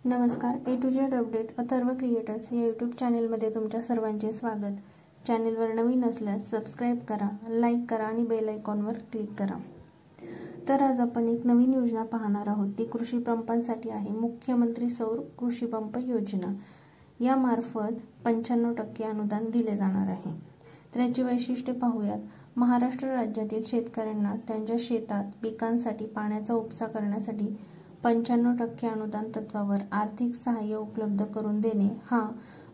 नमस्कार, A to Z update Atharva creators या YouTube चॅनलमध्ये तुमच्या सर्वांचे स्वागत। चॅनलवर नवीन असल्यास सबस्क्राईब करा, लाईक करा आणि बेल आयकॉनवर क्लिक करा। तर आज आपण एक नवीन योजना पाहणार आहोत। ती कृषी पंपांसाठी आहे। मुख्यमंत्री सौर कृषी पंप योजना यामार्फत 95% अनुदान दिले जाणार आहे। तर याची वैशिष्ट्ये पाहूयात। महाराष्ट्र राज्यातील शेतकऱ्यांना त्यांच्या शेतात पिकांसाठी पाण्याचा उपसा करण्यासाठी 95% अनुदान तत्वावर आर्थिक सहाय्य उपलब्ध करून देणे हा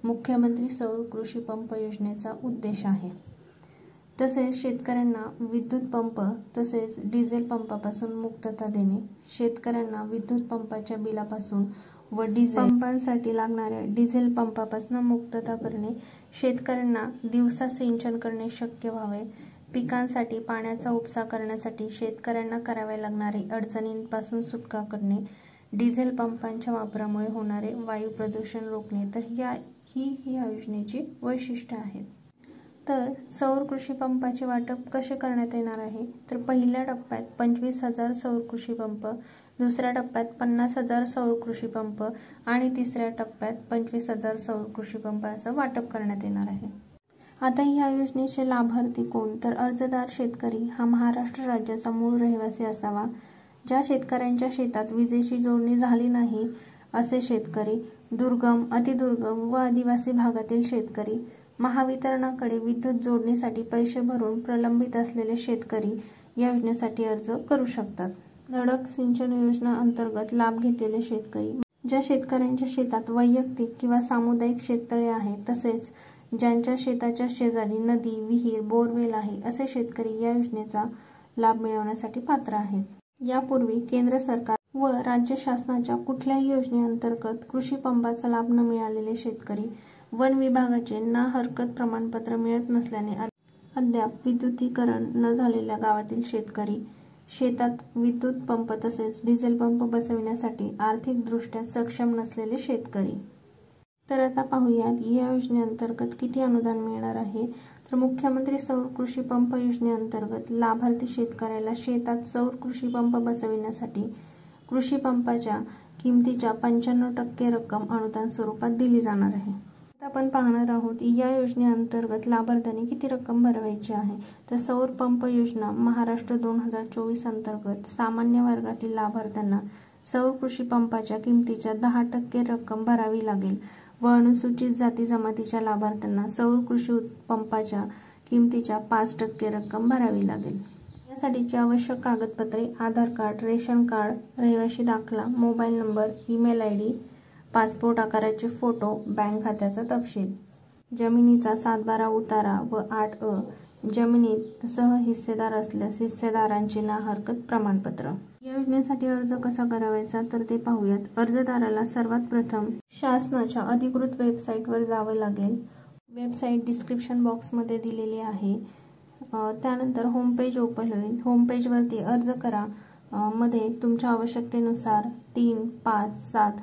मुख्यमंत्री सौर कृषी पंप योजनेचा उद्देश आहे। तसेच शेतकऱ्यांना विद्युत पंप तसेच डिझेल पंपापासून मुक्तता देणे, शेतकऱ्यांना विद्युत पंपाच्या बिलापासून व डिझेल पंपांसाठी लागणाऱ्या डिझेल पंपापासून मुक्तता करणे, शेतकऱ्यांना दिवसा सिंचन करणे शक्य व्हावे, पिकांसाठी पाण्याचा उपसा करण्यासाठी शेतकऱ्यांना करावे लागणारे अडचणींपासून सुटका करणे, डिझेल पंपांच्या वापरामुळे होणारे वायू प्रदूषण रोखणे। तर ही योजनेची वैशिष्ट्ये आहेत। तर सौर कृषी पंपाचे वाटप कसे करण्यात येणार आहे? तर पहिल्या टप्प्यात 25,000 सौर कृषी पंप, दुसऱ्या टप्प्यात 50,000 सौर कृषी पंप आणि तिसऱ्या टप्प्यात 25,000 सौर कृषी पंप असं वाटप करण्यात येणार आहे। आता या योजनेचे लाभार्थी कोण? तर अर्जदार शेतकरी हा महाराष्ट्र राज्याचा मूळ रहिवासी असावा। ज्या शेतकऱ्यांच्या शेतात विजेची जोडणी झाली नाही असे शेतकरी, दुर्गम, अतिदुर्गम व आदिवासी भागातील शेतकरी, महावितरणाकडे विद्युत जोडणीसाठी पैसे भरून प्रलंबित असलेले शेतकरी या योजनेसाठी अर्ज करू शकतात। धडक सिंचन योजना अंतर्गत लाभ घेतलेले शेतकरी, ज्या शेतकऱ्यांच्या शेतात वैयक्तिक किंवा सामुदायिक शेततळे आहे तसेच ज्यांच्या शेताच्या शेजारी नदी, विहीर, बोरवेल आहे असे शेतकरी या योजनेचा लाभ मिळवण्यासाठी पात्र आहेत। यापूर्वी केंद्र सरकार व राज्य शासनाच्या कुठल्याही योजनेअंतर्गत कृषी पंपाचा लाभ न मिळालेले शेतकरी, वन विभागाचे ना हरकत प्रमाणपत्र मिळत नसल्याने अद्याप विद्युतीकरण न झालेल्या गावातील शेतकरी, शेतात विद्युत पंप तसेच डिझेल पंप बसविण्यासाठी आर्थिकदृष्ट्या सक्षम नसलेले शेतकरी। तर आता पाहूयात या योजनेअंतर्गत किती अनुदान मिळणार आहे। तर मुख्यमंत्री सौर कृषी पंप योजनेअंतर्गत लाभार्थी शेतकऱ्याला शेतात सौर कृषी पंप बसविण्यासाठी कृषी पंपाच्या किमतीच्या 95% रक्कम अनुदान स्वरूपात दिली जाणार आहे। आता आपण पाहणार आहोत या योजनेअंतर्गत लाभार्थ्यांनी किती रक्कम भरवायची आहे। तर सौर पंप योजना महाराष्ट्र 2024 अंतर्गत सामान्य वर्गातील लाभार्थ्यांना सौर कृषी पंपाच्या किमतीच्या 10% रक्कम भरावी लागेल व अनुसूचित जाती जमातीच्या लाभार्थ्यांना सौर कृषी पंपाच्या किमतीच्या 5% रक्कम भरावी लागेल। यासाठीची आवश्यक कागदपत्रे आधार कार्ड, रेशन कार्ड, रहिवासी दाखला, mobile number, email ID, passport आकाराचे फोटो, बँक खात्याचा तपशील, जमिनीचा 7/12 उतारा व 8A, जमिनीत सह हिस्सेदार असल्यास हिस्सेदारांचे ना हरकत प्रमाणपत्र। या योजनेसाठी अर्ज कसा करायचा तर ते पाहूयात। अर्जदाराला सर्वात प्रथम शासनाच्या अधिकृत वेबसाईटवर जावे लागेल। वेबसाईट डिस्क्रिप्शन बॉक्समध्ये दिलेली आहे। त्यानंतर होम पेज ओपन होईल। होम पेजवरती अर्ज करा मध्ये तुमच्या आवश्यकतेनुसार 3, 5, 7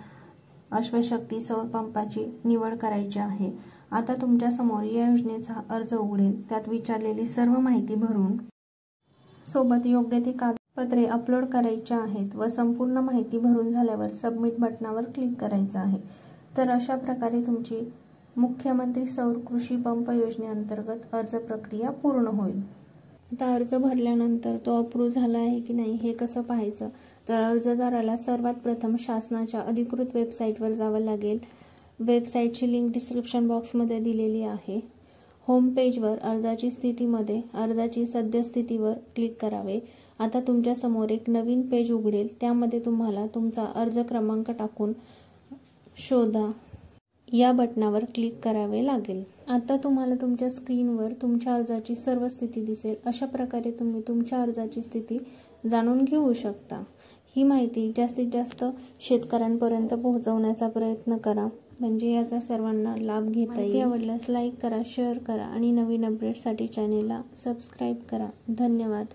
अश्वशक्ती सौर पंपाची निवड करायची आहे। आता तुमच्या समोर या योजनेचा अर्ज उघडेल। त्यात विचारलेली सर्व माहिती भरून सोबत योग्य ती कागदपत्रे अपलोड करायची आहेत व संपूर्ण माहिती भरून झाल्यावर सबमिट बटनावर क्लिक करायचं आहे। तर अशा प्रकारे तुमची मुख्यमंत्री सौर कृषी पंप योजनेअंतर्गत अर्ज प्रक्रिया पूर्ण होईल। आता अर्ज भरल्यानंतर तो अप्रूव्ह झाला आहे की नाही हे कसं पाहायचं? तर अर्जदाराला सर्वात प्रथम शासनाच्या अधिकृत वेबसाईटवर जावं लागेल। वेबसाईटची लिंक डिस्क्रिप्शन बॉक्समध्ये दिलेली आहे। होम पेजवर अर्जाची स्थितीमध्ये अर्जाची सद्यस्थितीवर क्लिक करावे। आता तुमच्या समोर एक नवीन पेज उघडेल। त्यामध्ये तुम्हाला तुमचा अर्ज क्रमांक टाकून शोधा या बटनावर क्लिक करावे लागेल। आता तुम्हाला तुमच्या स्क्रीनवर तुमच्या अर्जाची सर्व स्थिती दिसेल। अशा प्रकारे तुम्ही तुमच्या अर्जाची स्थिती जाणून घेऊ शकता। ही माहिती जास्तीत जास्त शेतकऱ्यांपर्यंत पोहोचवण्याचा प्रयत्न करा म्हणजे याचा सर्वांना लाभ घेता येईल। आवडल्यास लाईक करा, शेअर करा आणि नवीन अपडेट्ससाठी चॅनेलला सबस्क्राईब करा। धन्यवाद।